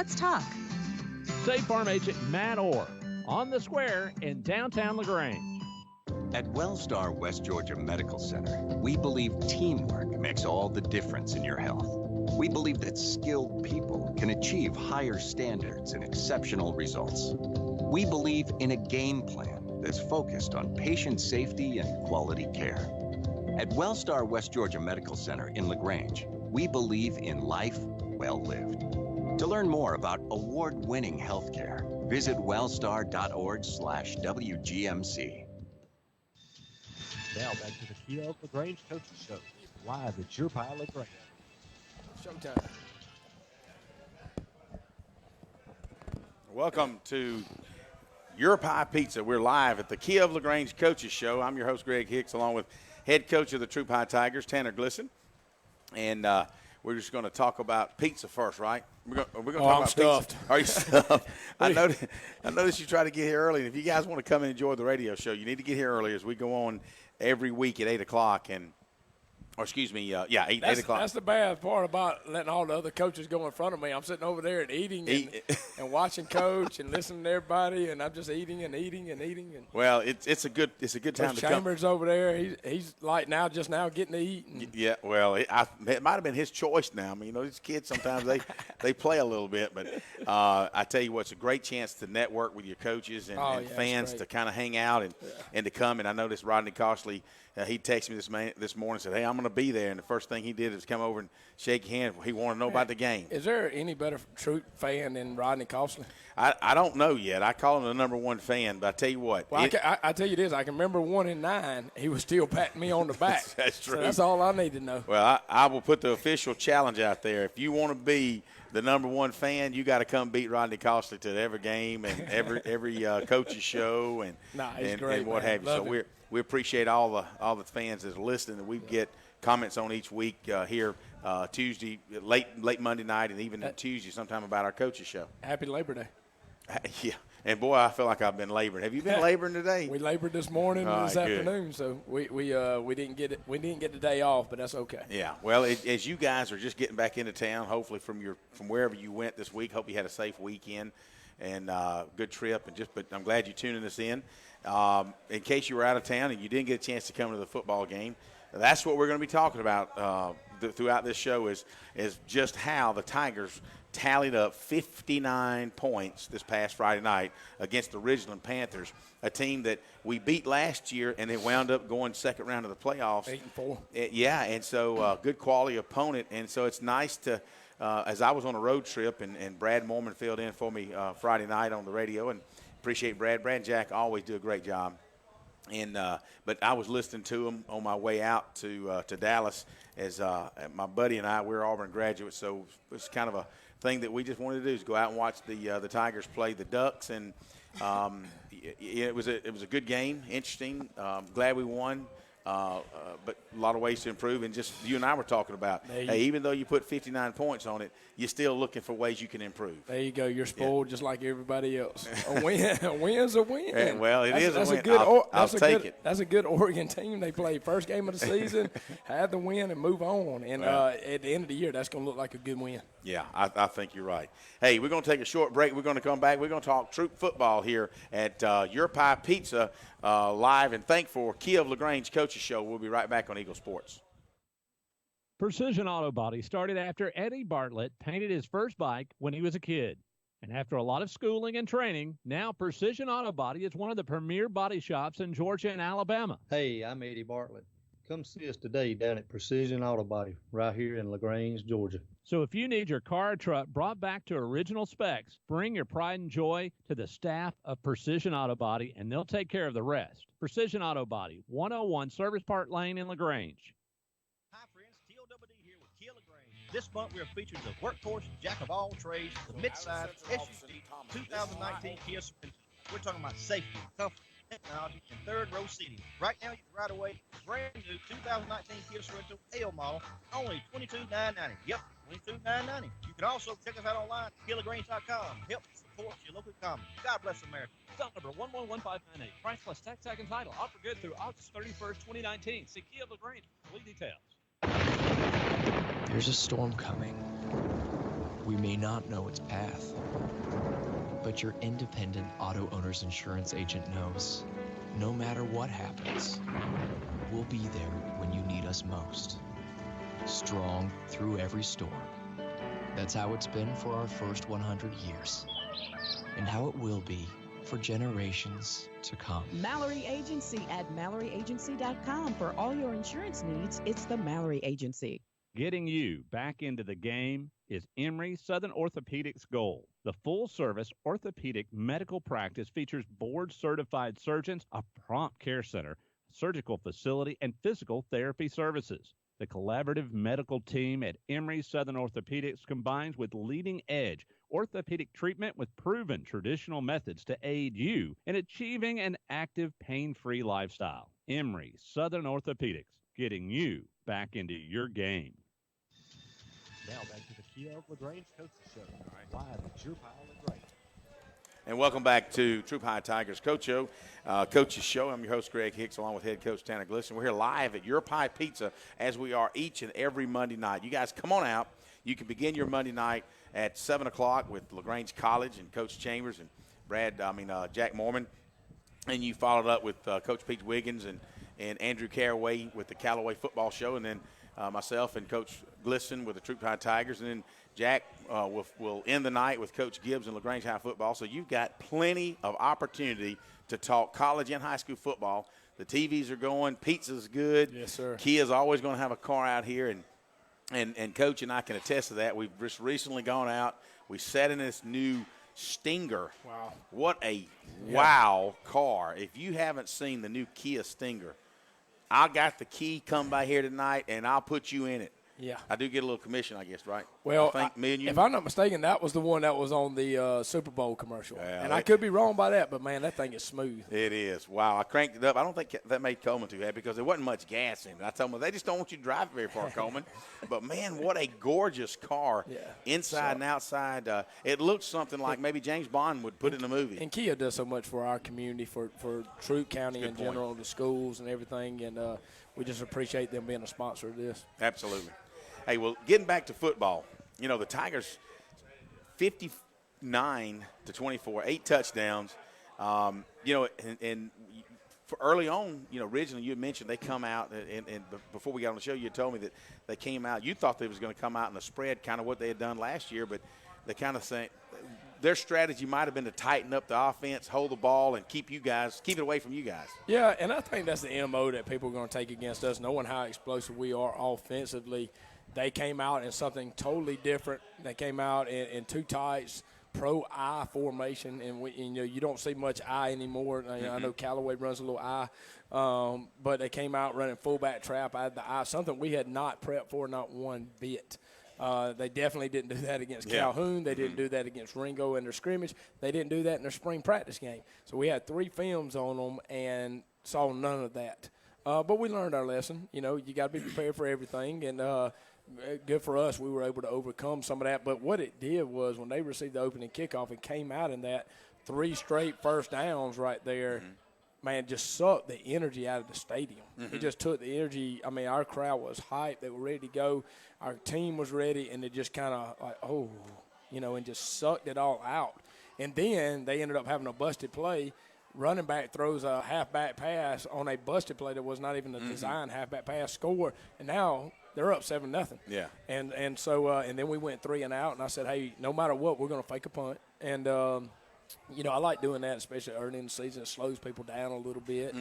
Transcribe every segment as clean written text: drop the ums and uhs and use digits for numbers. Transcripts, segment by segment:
Let's talk. State Farm Agent Matt Orr on the square in downtown LaGrange. At Wellstar West Georgia Medical Center, we believe teamwork makes all the difference in your health. We believe that skilled people can achieve higher standards and exceptional results. We believe in a game plan that's focused on patient safety and quality care. At Wellstar West Georgia Medical Center in LaGrange, we believe in life well lived. To learn more about award-winning healthcare, visit wellstar.org/WGMC. Now back to the Kia of LaGrange Coaches Show, live at your pile LaGrange. Showtime. Welcome to Your Pie Pizza. We're live at the Kia of LaGrange Coaches Show. I'm your host, Greg Hicks, along with head coach of the Troup Tigers, Tanner Glisson. And we're just going to talk about pizza first, right? We're going to talk about stuffed. Pizza. Are you stuffed? I noticed you try to get here early. And if you guys want to come and enjoy the radio show, you need to get here early as we go on every week at 8 o'clock. Or excuse me, 8 o'clock. That's the bad part about letting all the other coaches go in front of me. I'm sitting over there and eating and watching coach and listening to everybody, and I'm just eating and eating and eating. And well, it's a good time to come. Chambers over there, he's like just now getting to eat. Yeah, well, it might have been his choice now. I mean, these kids sometimes they play a little bit, but I tell you what, it's a great chance to network with your coaches and fans to kind of hang out and to come. And I noticed Rodney Costley. He texted me this morning and said, hey, I'm going to be there. And the first thing he did was come over and shake your hand. He wanted to know about the game. Is there any better Troup fan than Rodney Costley? I don't know yet. I call him the number one fan, but I tell you what. Well, I tell you this. I can remember 1 in 9. He was still patting me on the back. That's true. So that's all I need to know. Well, I will put the official challenge out there. If you want to be the number one fan, you got to come beat Rodney Costley to every game and every coach's show and what have you. So we appreciate all the fans that are listening, and we get comments on each week here Tuesday, late Monday night, and even Tuesday sometime about our coaches show. Happy Labor Day. Yeah, and boy, I feel like I've been laboring. Have you been laboring today? We labored this morning and this afternoon, so we didn't get it. We didn't get the day off, but that's okay. Yeah, well, as you guys are just getting back into town, hopefully from wherever you went this week, hope you had a safe weekend and good trip. But I'm glad you're tuning us in. In case you were out of town and you didn't get a chance to come to the football game, that's what we're going to be talking about throughout this show is just how the Tigers tallied up 59 points this past Friday night against the Ridgeland Panthers, a team that we beat last year and it wound up going second round of the playoffs. 8-4. Yeah, and so good quality opponent. And so it's nice to as I was on a road trip and Brad Mormon filled in for me Friday night on the radio, and appreciate Brad. Brad and Jack always do a great job. And but I was listening to them on my way out to Dallas as my buddy and I, we're Auburn graduates, so it's kind of a thing that we just wanted to do is go out and watch the Tigers play the Ducks, and it was a good game, interesting. Glad we won. But a lot of ways to improve, and just you and I were talking about, hey, even though you put 59 points on it, you're still looking for ways you can improve. There you go. You're spoiled just like everybody else. A win's a win. Yeah, well, that's a win. I'll take it. That's a good Oregon team. They play first game of the season, have the win, and move on. And at the end of the year, that's going to look like a good win. Yeah, I think you're right. Hey, we're going to take a short break. We're going to come back. We're going to talk Troup football here at Your Pie Pizza live, and thank for Kia of LaGrange Coaches Show. We'll be right back on Eagle Sports. Precision Auto Body started after Eddie Bartlett painted his first bike when he was a kid. And after a lot of schooling and training, now Precision Auto Body is one of the premier body shops in Georgia and Alabama. Hey, I'm Eddie Bartlett. Come see us today down at Precision Auto Body right here in LaGrange, Georgia. So if you need your car or truck brought back to original specs, bring your pride and joy to the staff of Precision Auto Body, and they'll take care of the rest. Precision Auto Body, 101 Service Park Lane in LaGrange. Hi, friends. TOWD here with Kia LaGrange. This month we are featuring the workhorse jack of all trades, the midsize SUV 2019 Kia Sorento. We're talking about safety, comfort, technology, and third row seating. Right now, you can ride away brand new 2019 Kia Sorento L model, only $22,990. Yep, $22,990. You can also check us out online at KiaLaGrange.com. Help support your local economy. God bless America. Stock number 111598. Price plus tax, tag, and title. Offer good through August 31st, 2019. See Kia LaGrange for complete details. There's a storm coming. We may not know its path, but your independent auto owner's insurance agent knows no matter what happens, we'll be there when you need us most. Strong through every storm. That's how it's been for our first 100 years, and how it will be for generations to come. Mallory Agency at MalloryAgency.com. For all your insurance needs, it's the Mallory Agency. Getting you back into the game is Emory Southern Orthopedics' goal. The full-service orthopedic medical practice features board-certified surgeons, a prompt care center, surgical facility, and physical therapy services. The collaborative medical team at Emory Southern Orthopedics combines with leading-edge orthopedic treatment with proven traditional methods to aid you in achieving an active, pain-free lifestyle. Emory Southern Orthopedics, getting you back into your game. Now back to the Kia of LaGrange Coaches Show, live at Troup LaGrange. And welcome back to Troup High Tigers Coaches Show. I'm your host, Greg Hicks, along with head coach Tanner Glisson. We're here live at Your Pie Pizza, as we are each and every Monday night. You guys come on out. You can begin your Monday night at 7 o'clock with LaGrange College and Coach Chambers and Jack Mormon. And you followed up with Coach Pete Wiggins and Andrew Caraway with the Callaway Football Show, and then myself and Coach Glisson with the Troup High Tigers, and then Jack will end the night with Coach Gibbs and LaGrange High Football. So you've got plenty of opportunity to talk college and high school football. The TVs are going. Pizza's good. Yes, sir. Kia's always going to have a car out here, and Coach and I can attest to that. We've just recently gone out. We sat in this new Stinger. Wow. What a wow car. If you haven't seen the new Kia Stinger, I got the key. Come by here tonight, and I'll put you in it. Yeah. I do get a little commission, I guess, right? Well, I think me and you. If I'm not mistaken, that was the one that was on the Super Bowl commercial. Yeah, and I could be wrong by that, but, man, that thing is smooth. It is. Wow. I cranked it up. I don't think that made Coleman too happy because there wasn't much gas in it. I told them, they just don't want you to drive very far, Coleman. But, man, what a gorgeous car. Yeah. Inside and outside. It looks something like maybe James Bond would put in a movie. And Kia does so much for our community, for Troup County in general, the schools and everything, and we just appreciate them being a sponsor of this. Absolutely. Hey, well, getting back to football, you know, the Tigers 59-24, 8 touchdowns. And for early on, you know, originally you had mentioned they come out, and before we got on the show, you told me that they came out. You thought they was going to come out in the spread, kind of what they had done last year, but they kind of think their strategy might have been to tighten up the offense, hold the ball, and keep it away from you guys. Yeah, and I think that's the MO that people are going to take against us, knowing how explosive we are offensively. They came out in something totally different. They came out in two tights, pro-I formation, and you don't see much I anymore. I know Callaway runs a little I, but they came out running fullback trap. I had the I, something we had not prepped for, not one bit. They definitely didn't do that against Calhoun. They didn't do that against Ringo in their scrimmage. They didn't do that in their spring practice game. So we had 3 films on them and saw none of that. But we learned our lesson. You know, you got to be prepared for everything, and good for us. We were able to overcome some of that. But what it did was when they received the opening kickoff and came out in that 3 straight first downs right there, man, just sucked the energy out of the stadium. It just took the energy. I mean, our crowd was hyped. They were ready to go. Our team was ready, and it just kind of like, and just sucked it all out. And then they ended up having a busted play. Running back throws a halfback pass on a busted play that was not even a design halfback pass, score, and now they're up 7-0. Yeah. And so and then we went 3 and out, and I said, hey, no matter what, we're going to fake a punt. And I like doing that, especially early in the season. It slows people down a little bit.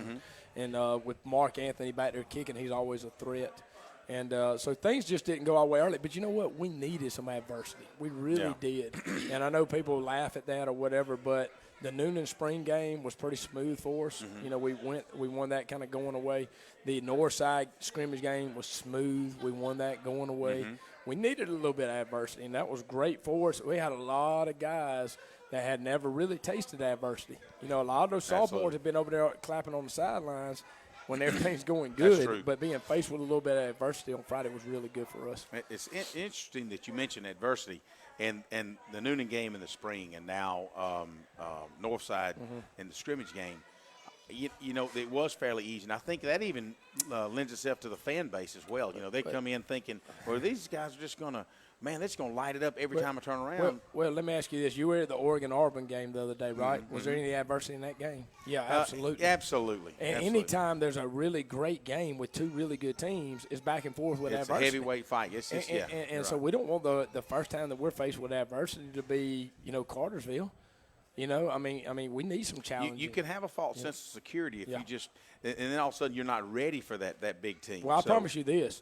And with Mark Anthony back there kicking, he's always a threat. And so things just didn't go our way early. But you know what? We needed some adversity. We really did. And I know people laugh at that or whatever, but the Noonan spring game was pretty smooth for us. You know, we won that kind of going away. The Northside scrimmage game was smooth. We won that going away. We needed a little bit of adversity, and that was great for us. We had a lot of guys that had never really tasted adversity. You know, a lot of those sophomores have been over there clapping on the sidelines when everything's going good, but being faced with a little bit of adversity on Friday was really good for us. It's interesting that you mentioned adversity and the Noonan game in the spring, and now Northside in the scrimmage game. You know, it was fairly easy, and I think that even lends itself to the fan base as well. You know, they come in thinking, well, these guys are just going to man, that's going to light it up every time I turn around. Well, let me ask you this. You were at the Oregon-Auburn game the other day, right? Was there any adversity in that game? Yeah, absolutely. Absolutely. And anytime there's a really great game with two really good teams, it's back and forth with adversity. It's a heavyweight fight. And so we don't want the first time that we're faced with adversity to be, Cartersville. I mean, we need some challenges. You can have a false sense of security if you just – and then all of a sudden you're not ready for that big team. Well, I promise you this.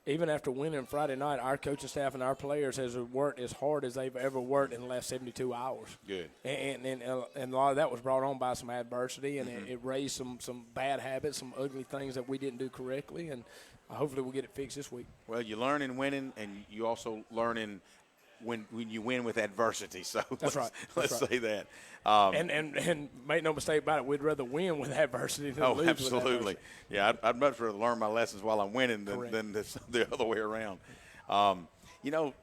Even after winning Friday night, our coaching staff and our players has worked as hard as they've ever worked in the last 72 hours. Good. And a lot of that was brought on by some adversity, and it raised some bad habits, some ugly things that we didn't do correctly, and hopefully we'll get it fixed this week. Well, you learn in winning, and you also learn in when you win with adversity. So let's say that. And make no mistake about it, we'd rather win with adversity than lose absolutely. with adversity. Yeah, I'd much rather learn my lessons while I'm winning than the other way around.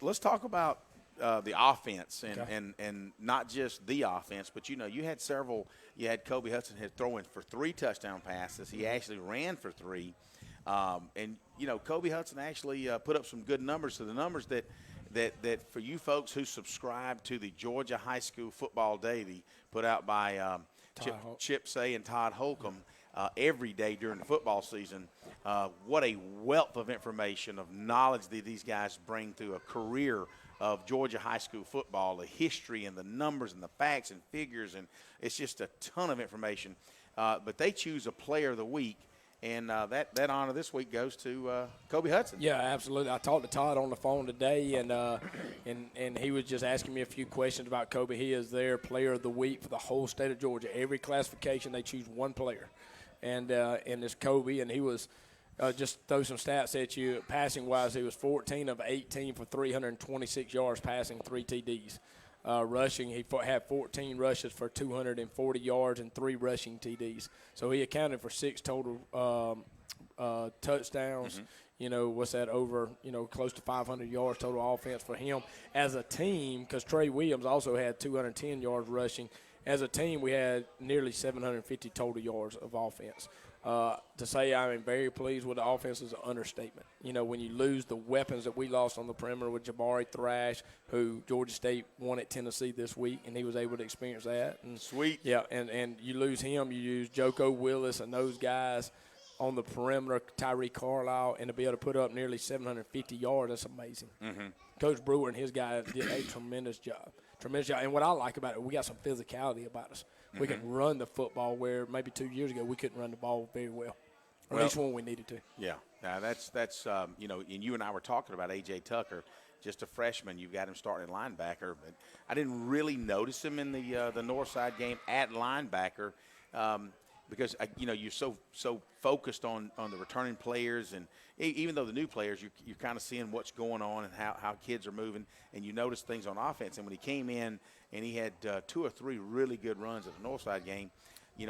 Let's talk about the offense and not just the offense, but you had several. You had Kobe Hudson throwing for 3 touchdown passes. He actually ran for 3, and Kobe Hudson actually put up some good numbers. So the numbers that for you folks who subscribe to the Georgia High School Football Daily put out by Chip Say and Todd Holcomb every day during the football season, what a wealth of information, of knowledge that these guys bring through a career of Georgia high school football, the history and the numbers and the facts and figures, and it's just a ton of information. But they choose a player of the week. And that honor this week goes to Kobe Hudson. Yeah, absolutely. I talked to Todd on the phone today, and he was just asking me a few questions about Kobe. He is their player of the week for the whole state of Georgia. Every classification, they choose one player, and it's Kobe. And he was just throw some stats at you. Passing wise, he was 14 of 18 for 326 yards passing, 3 TDs. Rushing, he had 14 rushes for 240 yards and 3 rushing TDs. So he accounted for 6 total touchdowns. What's that, over, close to 500 yards total offense for him. As a team, because Trey Williams also had 210 yards rushing, as a team we had nearly 750 total yards of offense. To say I'm very pleased with the offense is an understatement. When you lose the weapons that we lost on the perimeter with Jabari Thrash, who Georgia State won at Tennessee this week, and he was able to experience that. And sweet. Yeah, and you lose him, you use Joko Willis and those guys on the perimeter, Tyree Carlisle, and to be able to put up nearly 750 yards, that's amazing. Coach Brewer and his guys did a tremendous job. And what I like about it, we got some physicality about us. We can run the football where maybe 2 years ago we couldn't run the ball very well, or at least when we needed to. Yeah, now that's and you and I were talking about A.J. Tucker, just a freshman. You've got him starting at linebacker, but I didn't really notice him in the Northside game at linebacker because you're so focused on the returning players, and even though the new players, you're kind of seeing what's going on and how kids are moving, and you notice things on offense. And when he came in and he had 2 or 3 really good runs at the Northside game,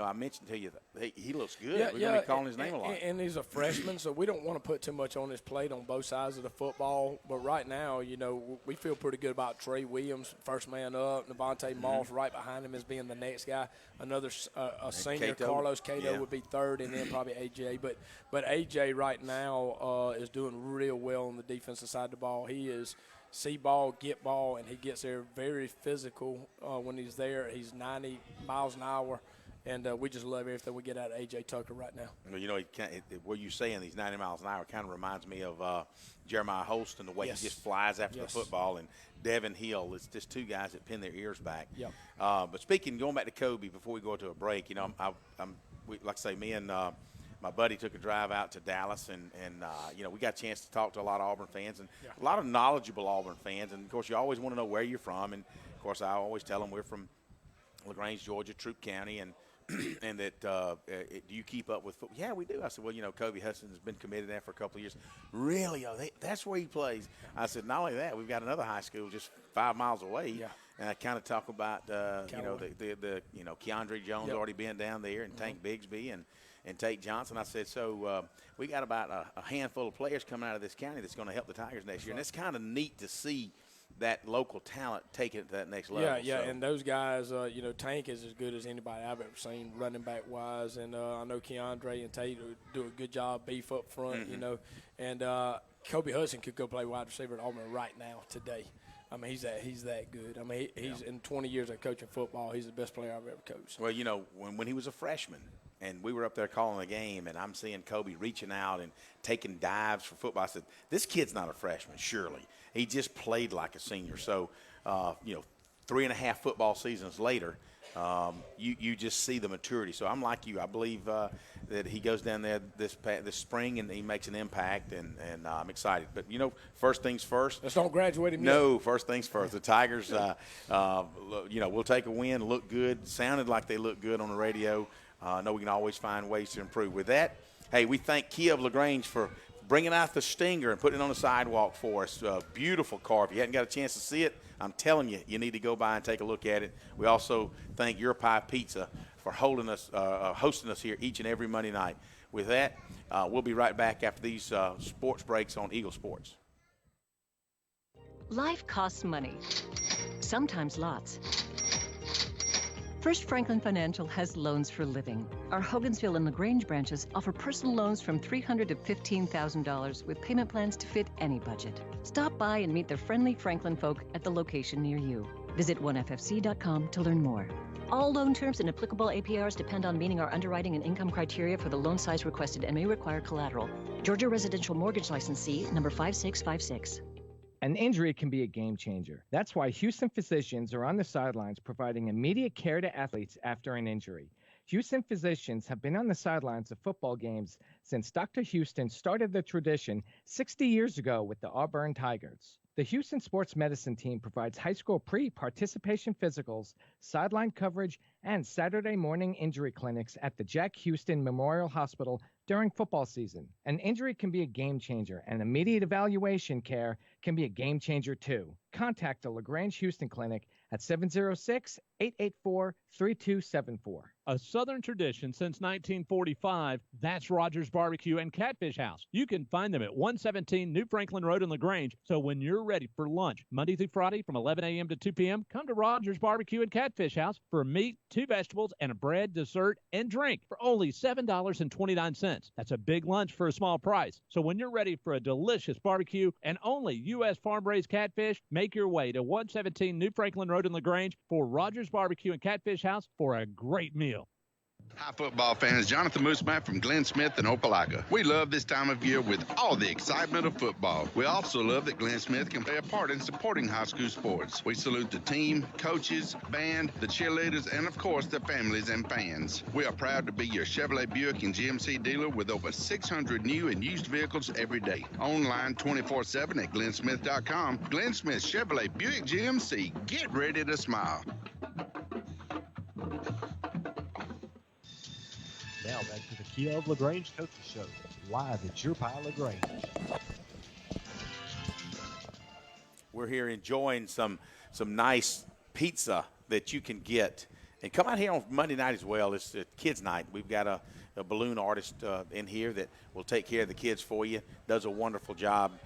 I mentioned to you that he looks good. We're going to be calling his name a lot. And he's a freshman, so we don't want to put too much on his plate on both sides of the football. But right now, we feel pretty good about Trey Williams, first man up. Devontae Moss right behind him as being the next guy. Another a senior, Cato. Carlos Cato would be third, and then probably A.J. But A.J. right now is doing real well on the defensive side of the ball. He is see ball, get ball, and he gets there very physical when he's there. He's 90 miles an hour. And we just love everything we get out of A.J. Tucker right now. Well, what you're saying, these 90 miles an hour, kind of reminds me of Jeremiah Holston, the way he just flies after the football, and Devin Hill. It's just 2 guys that pin their ears back. Yep. But going back to Kobe before we go to a break, like I say, me and my buddy took a drive out to Dallas, and we got a chance to talk to a lot of Auburn fans and a lot of knowledgeable Auburn fans. And, of course, you always want to know where you're from. And, of course, I always tell them we're from LaGrange, Georgia, Troup County, and that do you keep up with football? Yeah, we do. I said, well, Kobe Hudson has been committed there for a couple of years. Really? Oh, that's where he plays. I said, not only that, we've got another high school just 5 miles away. Yeah. And I kind of talk about, Keandre Jones already been down there, and Tank Bigsby and Tate Johnson. I said, so we got about a handful of players coming out of this county that's going to help the Tigers next year. And it's kind of neat to see that local talent take it to that next level. Yeah, and those guys, Tank is as good as anybody I've ever seen running back wise, and I know Keandre and Tate do a good job, beef up front, and Kobe Hudson could go play wide receiver at Auburn right now, today. I mean, he's that good. I mean, he's in 20 years of coaching football, he's the best player I've ever coached. Well, you know, when he was a freshman and we were up there calling the game and I'm seeing Kobe reaching out and taking dives for football, I said, this kid's not a freshman, surely. He just played like a senior. So, 3.5 football seasons later, you just see the maturity. So I'm like you. I believe that he goes down there this spring and he makes an impact, and I'm excited. But, first things first. Let's don't graduate him yet. No, first things first. The Tigers, we'll take a win, look good, sounded like they looked good on the radio. I know we can always find ways to improve. With that, hey, we thank Kia of LaGrange for bringing out the Stinger and putting it on the sidewalk for us. Beautiful car. If you hadn't got a chance to see it, I'm telling you, you need to go by and take a look at it. We also thank Your Pie Pizza for hosting us here each and every Monday night. With that, we'll be right back after these sports breaks on Eagle Sports. Life costs money, sometimes lots. First Franklin Financial has loans for living. Our Hogansville and LaGrange branches offer personal loans from $300 to $15,000 with payment plans to fit any budget. Stop by and meet the friendly Franklin folk at the location near you. Visit onefc.com to learn more. All loan terms and applicable APRs depend on meeting our underwriting and income criteria for the loan size requested and may require collateral. Georgia Residential Mortgage Licensee number 5656. An injury can be a game changer. That's why Houston physicians are on the sidelines providing immediate care to athletes after an injury. Houston physicians have been on the sidelines of football games since Dr. Houston started the tradition 60 years ago with the Auburn Tigers. The Houston Sports Medicine Team provides high school pre-participation physicals, sideline coverage, and Saturday morning injury clinics at the Jack Houston Memorial Hospital during football season. An injury can be a game changer, and immediate evaluation care can be a game changer too. Contact the LaGrange Houston Clinic at 706-884-3274. A Southern tradition since 1945, that's Rogers Barbecue and Catfish House. You can find them at 117 New Franklin Road in LaGrange. So when you're ready for lunch, Monday through Friday from 11 a.m. to 2 p.m., come to Rogers Barbecue and Catfish House for meat, 2 vegetables, and a bread, dessert, and drink for only $7.29. That's a big lunch for a small price. So when you're ready for a delicious barbecue and only U.S. farm-raised catfish, make your way to 117 New Franklin Road in LaGrange for Rogers Barbecue and Catfish House for a great meal. Hi, football fans. Jonathan Mooseman from Glenn Smith in Opelika. We love this time of year with all the excitement of football. We also love that Glenn Smith can play a part in supporting high school sports. We salute the team, coaches, band, the cheerleaders, and of course the families and fans. We are proud to be your Chevrolet Buick and GMC dealer with over 600 new and used vehicles every day. Online 24/7 at glennsmith.com. Glenn Smith Chevrolet Buick GMC. Get ready to smile. Now back to the Kia of LaGrange Coaches Show, live at Your Pie LaGrange. We're here enjoying some nice pizza that you can get. And come out here on Monday night as well. It's a kids' night. We've got a balloon artist in here that will take care of the kids for you. Does a wonderful job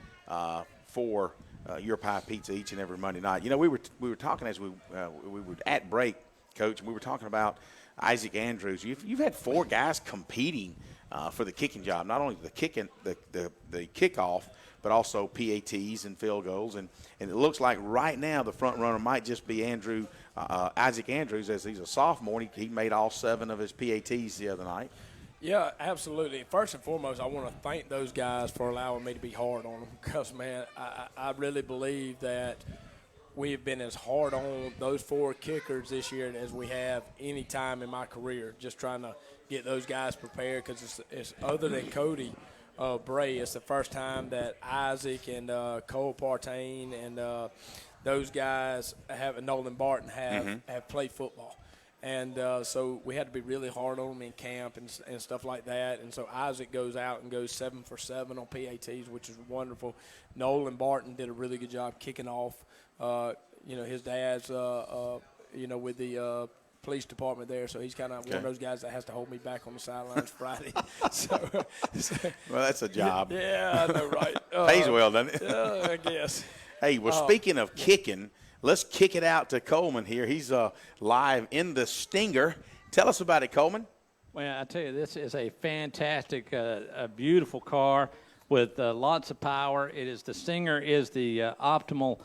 for Your Pie Pizza each and every Monday night. You know, we were talking as we were at break, Coach, and we were talking about Isaac Andrews. You've had 4 guys competing for the kicking job, not only the kickoff, but also PATs and field goals. And it looks like right now the front runner might just be Isaac Andrews, as he's a sophomore. He made all 7 of his PATs the other night. Yeah, absolutely. First and foremost, I want to thank those guys for allowing me to be hard on them because, man, I really believe that we have been as hard on those 4 kickers this year as we have any time in my career, just trying to get those guys prepared because it's other than Cody Bray, it's the first time that Isaac and Cole Partain and those guys and Nolan Barton have played football. And so we had to be really hard on them in camp and stuff like that. And so Isaac goes out and goes 7 for 7 on PATs, which is wonderful. Nolan Barton did a really good job kicking off. His dad's, with the police department there, so he's kind of one of those guys that has to hold me back on the sidelines Friday. Well, that's a job. Yeah, I know, right? Pays well, doesn't it? I guess. Hey, speaking of kicking, let's kick it out to Coleman here. He's live in the Stinger. Tell us about it, Coleman. Well, I tell you, this is a fantastic, a beautiful car. with lots of power. The Stinger is the optimal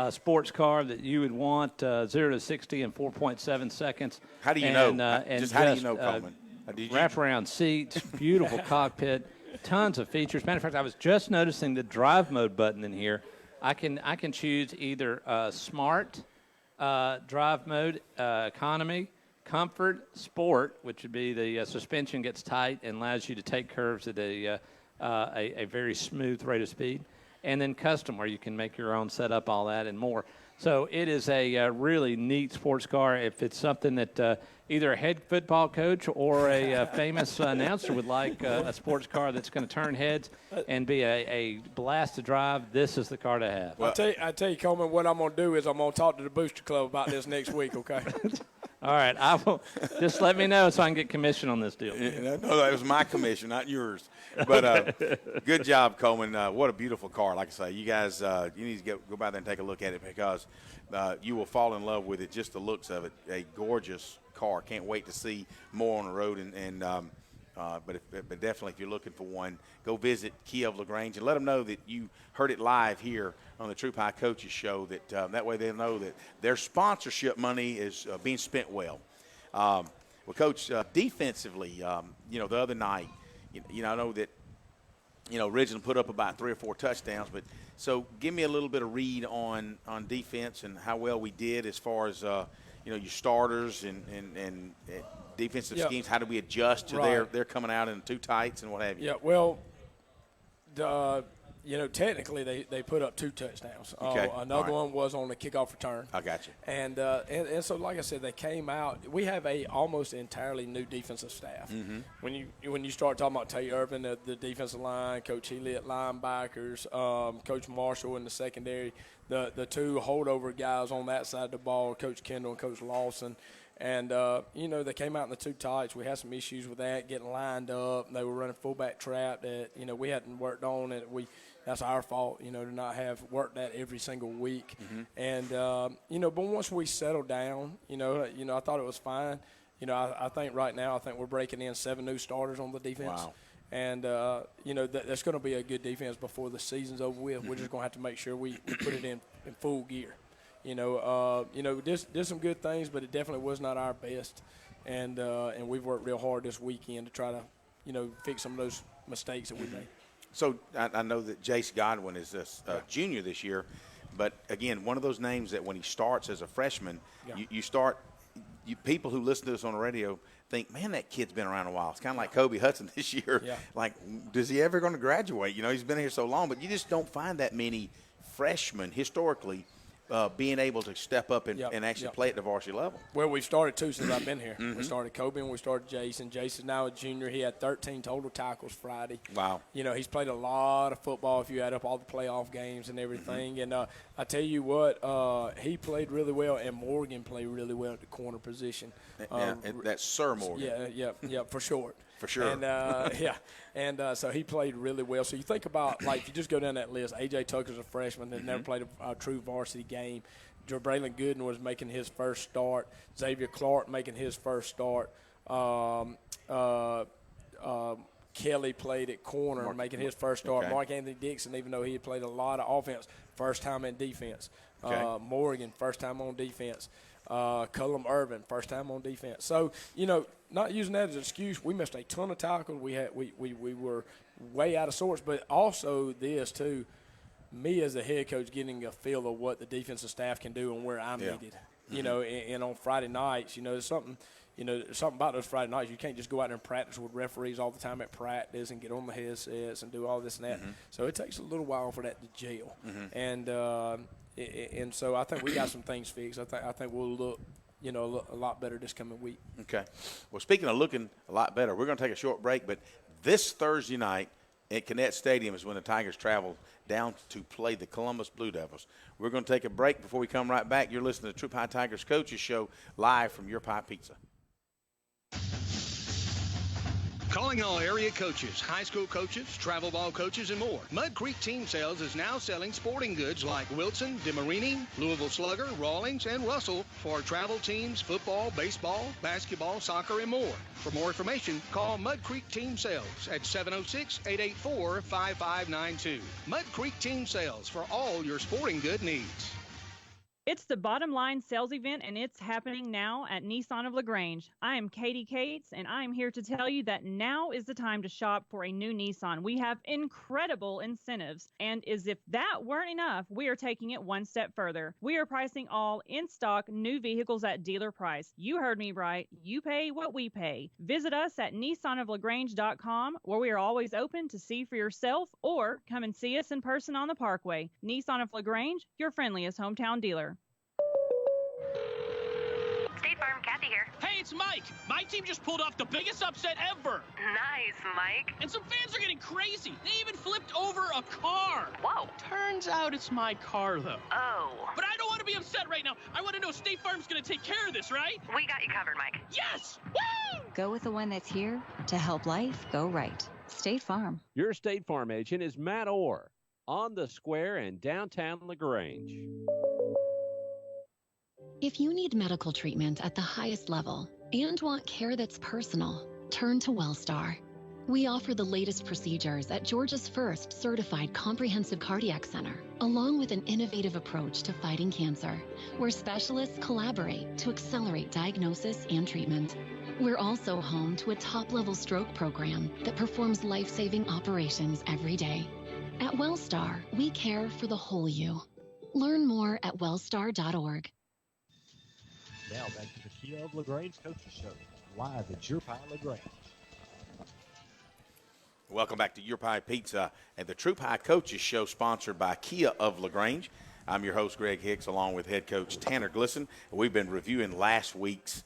sports car that you would want, 0 to 60 in 4.7 seconds. How do you know? How do you know, Coleman? Wraparound seats, beautiful cockpit, tons of features. Matter of fact, I was just noticing the drive mode button in here. I can choose either smart drive mode, economy, comfort, sport, which would be the suspension gets tight and allows you to take curves at a very smooth rate of speed, and then custom, where you can make your own setup, all that and more. So it is a really neat sports car. If it's something that either a head football coach or a famous announcer would like, a sports car that's going to turn heads and be a blast to drive, this is the car to have. Well, I tell you, Coleman, what I'm going to do is I'm going to talk to the Booster Club about this next week, okay? All right, I will. Just let me know so I can get commission on this deal. No, that was my commission, not yours. But good job, Coleman. What a beautiful car. Like I say, you guys, you need to go by there and take a look at it, because you will fall in love with it, just the looks of it. A gorgeous car. Can't wait to see more on the road. But definitely, if you're looking for one, go visit Kia of LaGrange and let them know that you heard it live here on the Troup High Coaches Show. That way they'll know that their sponsorship money is being spent well. Well, Coach, defensively, the other night, I know that, Ridgeland put up about 3 or 4 touchdowns, but so give me a little bit of read on defense and how well we did as far as your starters and defensive schemes. How do we adjust to their coming out in 2 tights and what have you? Yeah, well, technically they put up 2 touchdowns. Okay. Another one was on the kickoff return. I got you. And so, like I said, they came out. We have a almost entirely new defensive staff. Mm-hmm. When you start talking about Tate Irvin, the defensive line, Coach Healy at linebackers, Coach Marshall in the secondary, the 2 holdover guys on that side of the ball, Coach Kendall and Coach Lawson. And, they came out in the 2 tights. We had some issues with that, getting lined up. They were running fullback trap that, we hadn't worked on it. That's our fault, to not have worked that every single week. Mm-hmm. And, but once we settled down, I thought it was fine. I think right now, we're breaking in 7 new starters on the defense. Wow. And, that's going to be a good defense before the season's over with. Mm-hmm. We're just going to have to make sure we put it in full gear. Did some good things, but it definitely was not our best. And we've worked real hard this weekend to try to, fix some of those mistakes that we made. So I know that Jace Godwin is a junior this year, but again, one of those names that when he starts as a freshman, people who listen to us on the radio think, man, that kid's been around a while. It's kind of like Kobe Hudson this year. Yeah. Like, is he ever going to graduate? He's been here so long, but you just don't find that many freshmen historically being able to step up and actually play at the varsity level. Well, we've started 2 since I've been here. Mm-hmm. We started Kobe and we started Jason. Jason's now a junior. He had 13 total tackles Friday. Wow. He's played a lot of football if you add up all the playoff games and everything. Mm-hmm. And I tell you what, he played really well, and Morgan played really well at the corner position. And that's Sir Morgan. Yeah, for short. For sure. And, so he played really well. So you think about, if you just go down that list, A.J. Tucker's a freshman that never played a true varsity game. Braylon Gooden was making his first start. Xavier Clark making his first start. Kelly played at corner, making his first start. Okay. Mark Anthony Dixon, even though he had played a lot of offense, first time in defense. Okay. Morgan, first time on defense. Cullum Irvin, first time on defense. So, not using that as an excuse, we missed a ton of tackles. We were way out of sorts, but also this too, me as the head coach getting a feel of what the defensive staff can do and where I'm needed. And on Friday nights, there's something about those Friday nights. You can't just go out there and practice with referees all the time at practice and get on the headsets and do all this and that. Mm-hmm. So it takes a little while for that to gel. Mm-hmm. And so I think we got some things fixed. I think we'll look, a lot better this coming week. Okay. Well, speaking of looking a lot better, we're going to take a short break, but this Thursday night at Kinnett Stadium is when the Tigers travel down to play the Columbus Blue Devils. We're going to take a break before we come right back. You're listening to Troup High Tigers Coaches Show live from Your Pie Pizza. Calling all area coaches, high school coaches, travel ball coaches, and more. Mud Creek Team Sales is now selling sporting goods like Wilson, DeMarini, Louisville Slugger, Rawlings, and Russell for travel teams, football, baseball, basketball, soccer, and more. For more information, call Mud Creek Team Sales at 706-884-5592. Mud Creek Team Sales for all your sporting good needs. It's the Bottom Line sales event, and it's happening now at Nissan of LaGrange. I am Katie Cates, and I'm here to tell you that now is the time to shop for a new Nissan. We have incredible incentives, and as if that weren't enough, we are taking it one step further. We are pricing all in-stock new vehicles at dealer price. You heard me right. You pay what we pay. Visit us at NissanofLaGrange.com, where we are always open to see for yourself, or come and see us in person on the Parkway. Nissan of LaGrange, your friendliest hometown dealer. State Farm, Kathy here. Hey, it's Mike. My team just pulled off the biggest upset ever. Nice, Mike. And some fans are getting crazy. They even flipped over a car. Whoa. Turns out it's my car, though. Oh. But I don't want to be upset right now. I want to know State Farm's going to take care of this, right? We got you covered, Mike. Yes! Woo! Go with the one that's here to help life go right. State Farm. Your State Farm agent is Matt Orr on the square in downtown LaGrange. If you need medical treatment at the highest level and want care that's personal, turn to WellStar. We offer the latest procedures at Georgia's first certified comprehensive cardiac center, along with an innovative approach to fighting cancer, where specialists collaborate to accelerate diagnosis and treatment. We're also home to a top-level stroke program that performs life-saving operations every day. At WellStar, we care for the whole you. Learn more at wellstar.org. Now back to the Kia of LaGrange Coaches Show, live at Your Pie LaGrange. Welcome back to Your Pie Pizza and the Troup High Coaches Show, sponsored by Kia of LaGrange. I'm your host, Greg Hicks, along with head coach Tanner Glisson. We've been reviewing last week's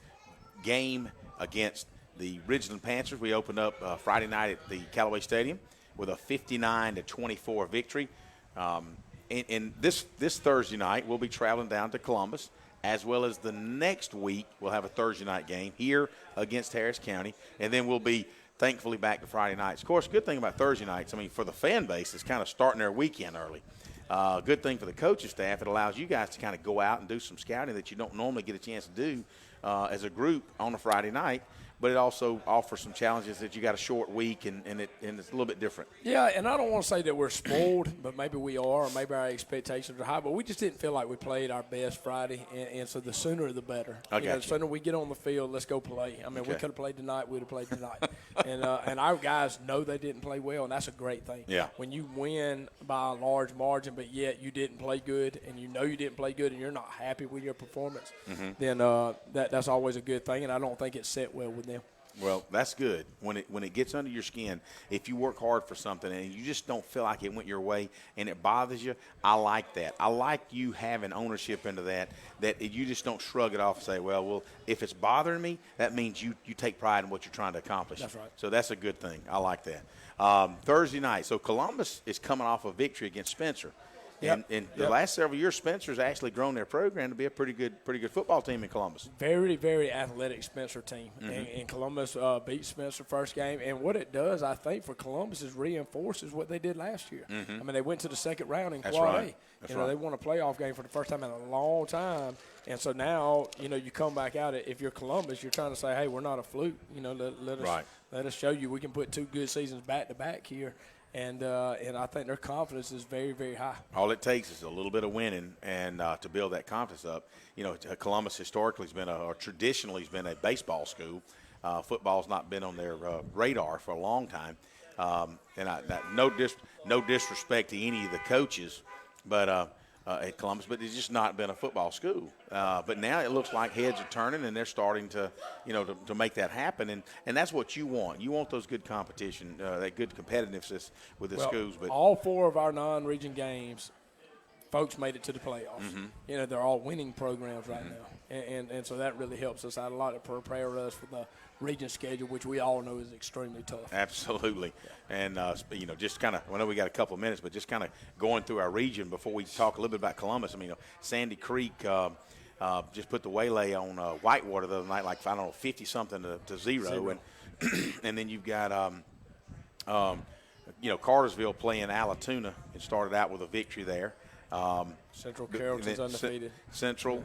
game against the Ridgeland Panthers. We opened up Friday night at the Callaway Stadium with a 59-24 victory. And this Thursday night, we'll be traveling down to Columbus, as well as the next week we'll have a Thursday night game here against Harris County, and then we'll be thankfully back to Friday nights. Of course, good thing about Thursday nights, I mean, for the fan base, it's kind of starting their weekend early. Good thing for the coaching staff, it allows you guys to kind of go out and do some scouting that you don't normally get a chance to do as a group on a Friday night. But it also offers some challenges that you got a short week, and it's a little bit different. Yeah, and I don't want to say that we're spoiled, but maybe we are, or maybe our expectations are high. But we just didn't feel like we played our best Friday, and so the sooner the better. The sooner we get on the field, let's go play. I mean, we could have played tonight, we'd have played tonight. and our guys know they didn't play well, and that's a great thing. Yeah. When you win by a large margin, but yet you didn't play good, and you know you didn't play good, and you're not happy with your performance, then that's always a good thing, and I don't think it's set well with them. Well, that's good. When it gets under your skin, if you work hard for something and you just don't feel like it went your way and it bothers you, I like that. I like you having ownership into that you just don't shrug it off and say, well, if it's bothering me, that means you take pride in what you're trying to accomplish. That's right. So that's a good thing. I like that. Thursday night. So Columbus is coming off a victory against Spencer. Yep. And the last several years, Spencer's actually grown their program to be a pretty good football team in Columbus. Very, very athletic Spencer team. And Columbus beat Spencer first game. And what it does, I think, for Columbus is reinforces what they did last year. I mean, they went to the second round in Quad A. That's right. They won a playoff game for the first time in a long time. And so now, you come back out. If you're Columbus, you're trying to say, hey, we're not a fluke. Let us show you we can put two good seasons back to back here. And I think their confidence is very, very high. All it takes is a little bit of winning and to build that confidence up. Columbus historically has been traditionally has been a baseball school. Football's not been on their radar for a long time. No disrespect to any of the coaches, but at Columbus, but it's just not been a football school. But now it looks like heads are turning, and they're starting to make that happen, and that's what you want. You want those good competition, that good competitiveness with the schools. But all four of our non-region games, folks made it to the playoffs. They're all winning programs right now, and so that really helps us out a lot to prepare us for the region schedule, which we all know is extremely tough. Absolutely. And, just kind of, I know we got a couple of minutes, but just kind of going through our region before we talk a little bit about Columbus. I mean, Sandy Creek just put the waylay on Whitewater the other night, like, 50-something to 0. And, and then you've got Cartersville playing Alatoona and started out with a victory there. Central Carrollton's undefeated. Central,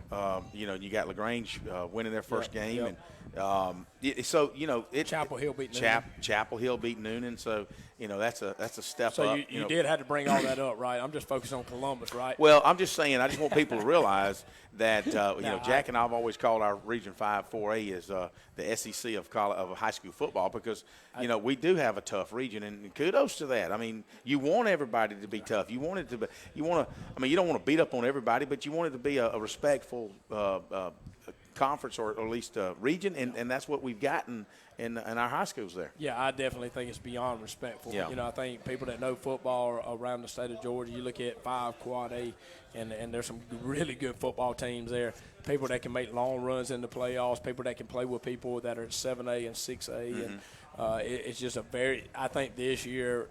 you got LaGrange winning their first game, yep. and Chapel Hill beat Noonan. Chapel Hill beat Noonan, so that's a step up. So you did have to bring all that up, right? I'm just focused on Columbus, right? Well, I'm just saying, I just want people to realize that Jack and I have always called our Region 5 4A as the SEC of high school football because we do have a tough region, and kudos to that. I mean, you want everybody to be tough. You want it to be. You don't want to beat up on everybody, but you want it to be a respectful conference or at least region, and that's what we've gotten in our high schools there. Yeah, I definitely think it's beyond respectful. Yeah. I think people that know football around the state of Georgia, you look at 5 Quad A, and there's some really good football teams there. People that can make long runs in the playoffs, people that can play with people that are 7A and 6A, and it's just I think this year,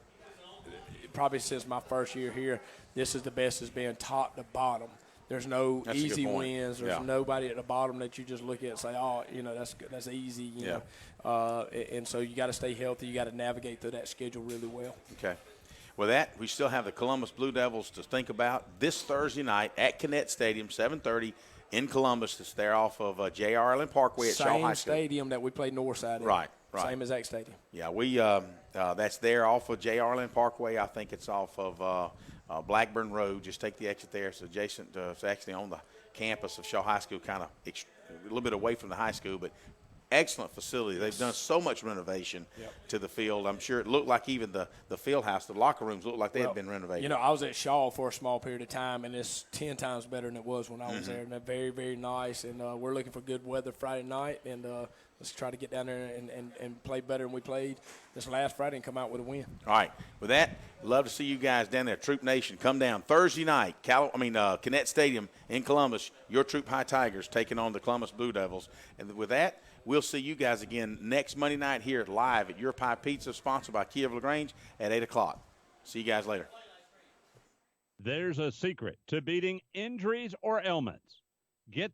probably since my first year here, this is the best it's been top to bottom. There's no easy wins. There's nobody at the bottom that you just look at and say, oh, that's easy. You know. And so you got to stay healthy. You got to navigate through that schedule really well. Okay. With that, we still have the Columbus Blue Devils to think about this Thursday night at Kinnett Stadium, 7:30 in Columbus. It's there off of J.R. Allen Parkway at Shaw High School. Same stadium that we played Northside in. Right. Same exact stadium. Yeah, we that's there off of J.R. Allen Parkway. I think it's off of Blackburn Road. Just take the exit there. It's adjacent. It's actually on the campus of Shaw High School, kind of a little bit away from the high school, but excellent facility. They've done so much renovation to the field. I'm sure it looked like even the field house, the locker rooms looked like they had been renovated. I was at Shaw for a small period of time, and it's 10 times better than it was when I was there. And they're very, very nice. And we're looking for good weather Friday night, and let's try to get down there and play better than we played this last Friday and come out with a win. All right. With that, love to see you guys down there. Troup Nation, come down Thursday night. Kinnett Stadium in Columbus. Your Troup High Tigers taking on the Columbus Blue Devils. And with that, we'll see you guys again next Monday night here live at Your Pie Pizza, sponsored by Kia of LaGrange at 8 o'clock. See you guys later. There's a secret to beating injuries or ailments. Get